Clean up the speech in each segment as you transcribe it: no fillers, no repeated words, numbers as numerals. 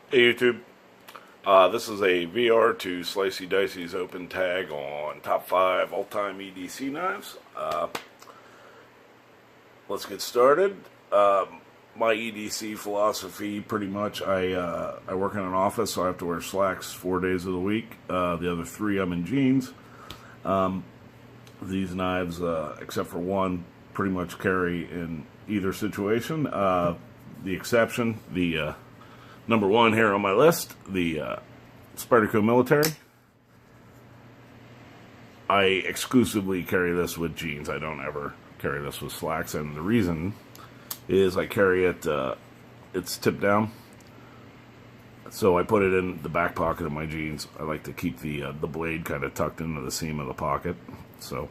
Hey YouTube, this is a VR to Slicey Dicey's open tag on top 5 All Time EDC Knives. Let's get started. My EDC philosophy, pretty much, I work in an office, so I have to wear slacks 4 days of the week. The other 3 I'm in jeans. These knives, except for one, pretty much carry in either situation. The exception, the number 1 here on my list, the Spyderco Military. I exclusively carry this with jeans. I don't ever carry this with slacks, and the reason is I carry it, it's tipped down, so I put it in the back pocket of my jeans. I like to keep the blade kind of tucked into the seam of the pocket, so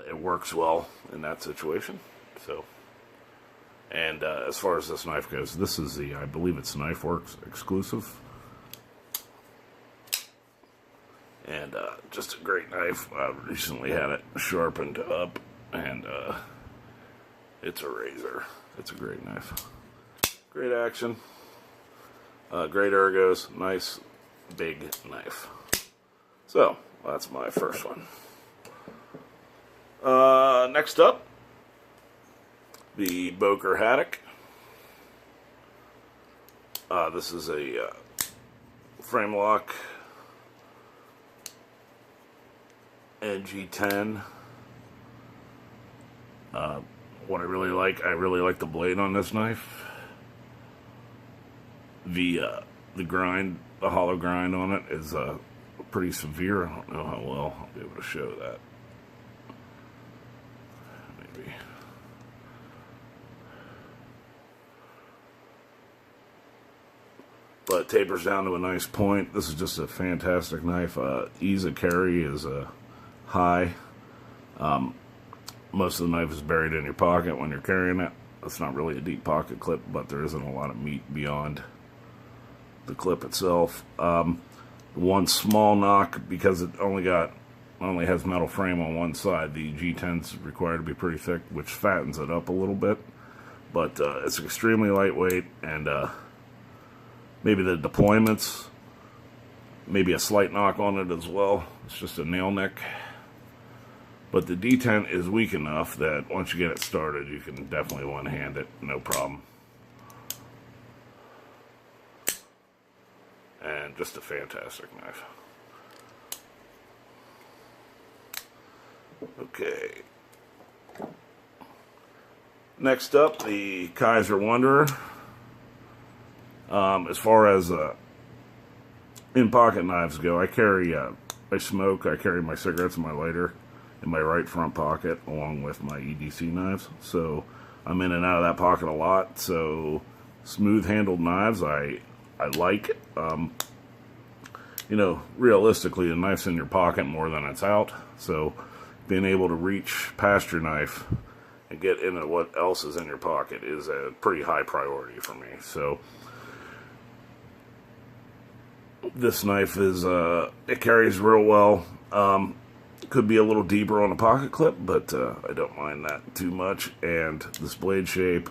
it works well in that situation. So. And as far as this knife goes, this is the, I believe it's KnifeWorks exclusive. And just a great knife. I recently had it sharpened up, and it's a razor. It's a great knife. Great action. Great ergos. Nice, big knife. So, that's my first one. Next up, the Boker Haddock. This is a frame lock NG10. What I really like the blade on this knife. The grind, the hollow grind on it is pretty severe. I don't know how well I'll be able to show that. Maybe. But it tapers down to a nice point. This is just a fantastic knife. Ease of carry is high. Most of the knife is buried in your pocket when you're carrying it. It's not really a deep pocket clip, but there isn't a lot of meat beyond the clip itself. One small knock, because it only has metal frame on one side. The G10's required to be pretty thick, which fattens it up a little bit. But it's extremely lightweight, and maybe the deployments, maybe a slight knock on it as well. It's just a nail neck. But the D10 is weak enough that once you get it started, you can definitely one-hand it, no problem. And just a fantastic knife. Okay. Next up, the Kaiser Wonderer. As far as in-pocket knives go, I carry, I smoke, I carry my cigarettes and my lighter in my right front pocket along with my EDC knives. So I'm in and out of that pocket a lot. So smooth-handled knives, I like. You know, realistically, the knife's in your pocket more than it's out. So being able to reach past your knife and get into what else is in your pocket is a pretty high priority for me. So this knife is, it carries real well. Could be a little deeper on the pocket clip, but I don't mind that too much. And this blade shape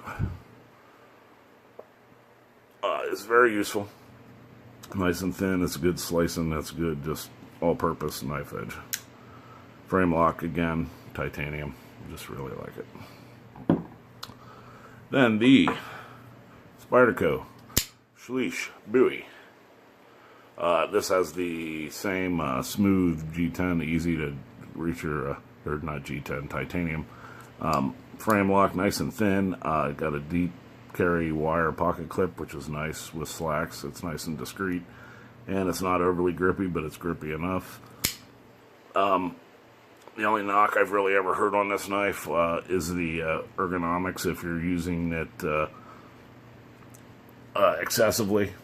is very useful. Nice and thin, it's good slicing, that's good, just all-purpose knife edge. Frame lock, again, titanium, just really like it. Then the Spyderco Slicey Dicey. This has the same smooth G10, easy to reach your, or not G10, titanium. Frame lock, nice and thin. Got a deep carry wire pocket clip, which is nice with slacks. It's nice and discreet. And it's not overly grippy, but it's grippy enough. The only knock I've really ever heard on this knife is the ergonomics if you're using it excessively.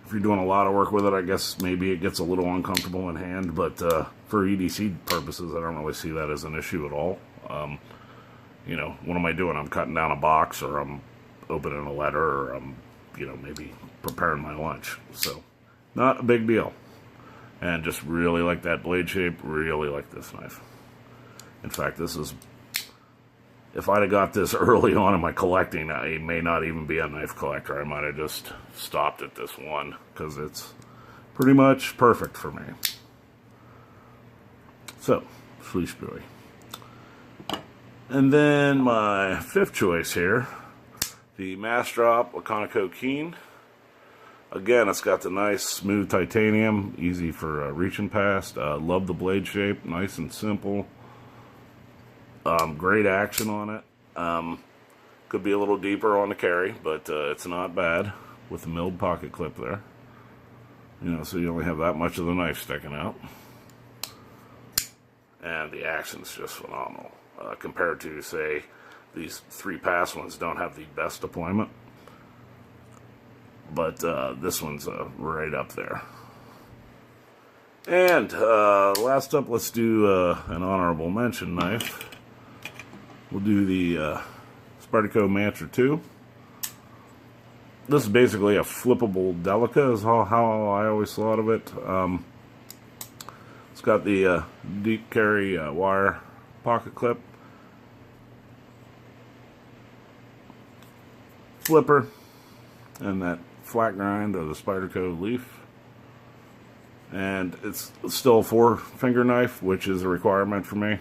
If you're doing a lot of work with it, I guess maybe it gets a little uncomfortable in hand, but for EDC purposes, I don't really see that as an issue at all. You know, what am I doing? I'm cutting down a box, or I'm opening a letter, or I'm, you know, maybe preparing my lunch. So, not a big deal. And just really like that blade shape, really like this knife. In fact, this is if I'd have got this early on in my collecting, I may not even be a knife collector. I might have just stopped at this one, because it's pretty much perfect for me. So, Slicey. And then my fifth choice here, the Mass Drop Spyderco Keen. Again, it's got the nice smooth titanium, easy for reaching past. Love the blade shape, nice and simple. Great action on it. Could be a little deeper on the carry, but it's not bad with the milled pocket clip there. You know, so you only have that much of the knife sticking out. And the action's just phenomenal. Compared to, say, these 3-pass ones don't have the best deployment. But this one's right up there. And last up, let's do an honorable mention knife. We'll do the Spyderco Comanche 2. This is basically a flippable Delica, is how I always thought of it. It's got the deep carry wire pocket clip, flipper, and that flat grind of the Spyderco leaf. And it's still a 4-finger knife, which is a requirement for me.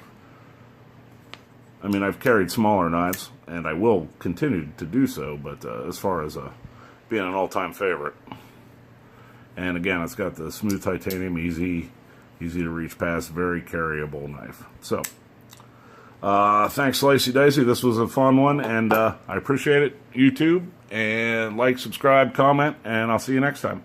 I mean, I've carried smaller knives, and I will continue to do so, but as far as being an all-time favorite. And again, it's got the smooth titanium, easy to reach past, very carryable knife. So, thanks, Slicey Dicey. This was a fun one, and I appreciate it. YouTube, and like, subscribe, comment, and I'll see you next time.